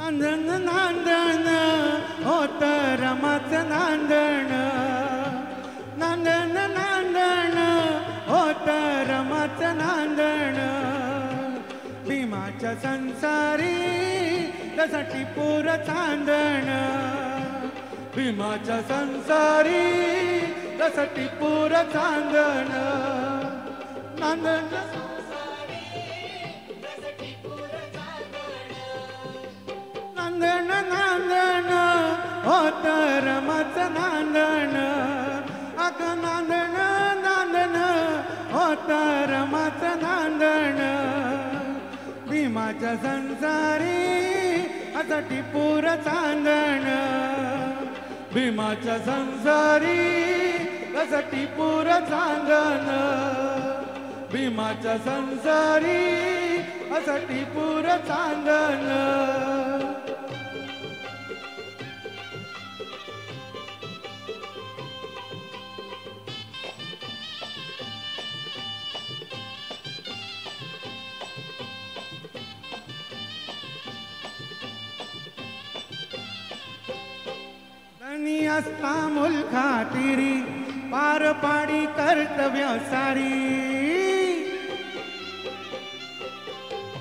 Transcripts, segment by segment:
नांदण नांदण होत रमाचं नांदण, नांदण नांदण होत रमाचं नांदण, भीमाच्या संसारी जसा टिपूर चांदण, भीमाच्या संसारी जसा टिपूर चांदण, नांदण नांदण नांदण होत रमाचं नांदण, अग नांदण नांदण होत रमाचं नांदण, भीमाच्या संसारी असा टिपूर चांदण, भीमाच्या संसारी असा टिपूर चांदण, भीमाच्या संसारी असा टिपूर चांदण. धनी असता मुलखातिरी पार पाडी कर्तव्य सारी,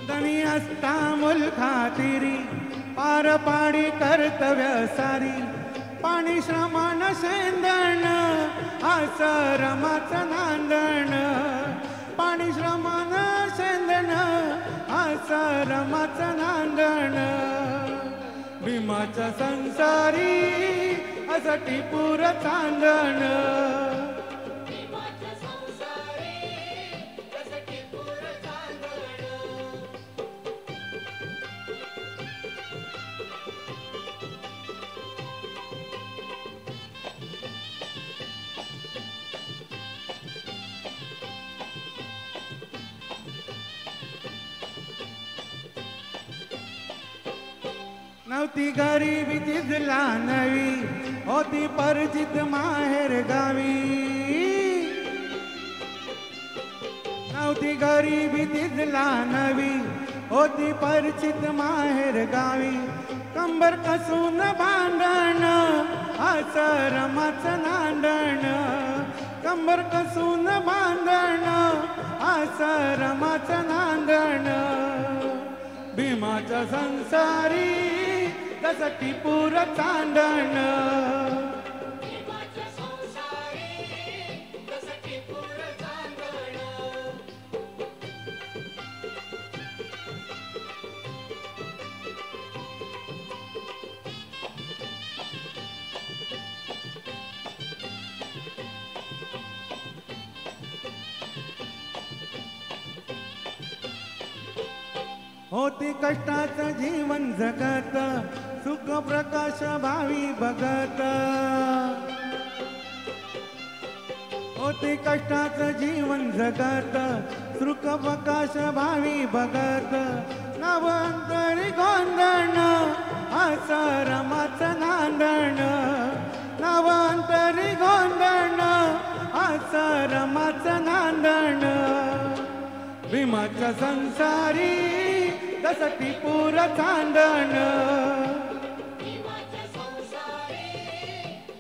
धनी असता मुलखातिरी पार पाडी कर्तव्य सारी, पाणी श्रमण शेंदण आस रमाचं नांदण, पाणी श्रमण शेंदण आस रमाचं नांदण, भीमाच्या संसारी असा टिपूर चांदण, भीमाच्या संसारी असा टिपूर चांदण. नव्हती गरीबी तिजला नवी होती परिचित माहेर गावी, नव्हती गरीबी तिजला नवी होती परिचित माहेर गावी, कंबर कसून भांडण आस रमाचं नांदण, कंबर कसून भांडण आस रमाचं नांदण, भीमाच्या संसारी जसा टिपूर चांदण, भीमाच्या संसारी जसा टिपूर चांदण. होती कष्टाचं जीवन जगत सुख प्रकाश भावी बघत, होती कष्टाचं जीवन जगत सुख प्रकाश भावी बघत, नवंतरी गोंधण आस रमाचं नांदण, नवंतरी गोंधण आस रमाचं नांदण, भीमाच्या संसारी जसा टिपूर चांदण, भीमाच्या संसारी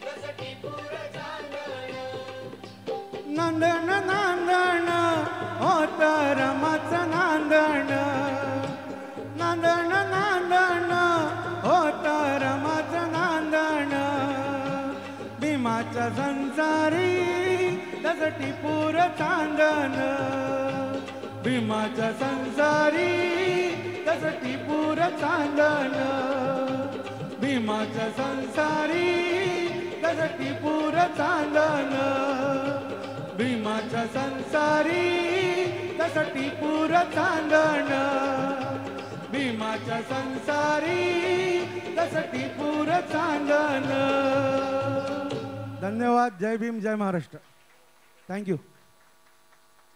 जसा टिपूर चांदण. नांदण नांदण होत रमाचं नांदण, नांदण नांदण होत रमाचं नांदण, भीमाच्या संसारी जसा टिपूर चांदण, भीमाच्या संसारी जसा टिपूर चांदण, भीमाच्या संसारी जसा टिपूर चांदण, भीमाच्या संसारी जसा टिपूर चांदण, भीमाच्या संसारी जसा टिपूर चांदण. धन्यवाद. जय भीम, जय महाराष्ट्र. थँक्यू.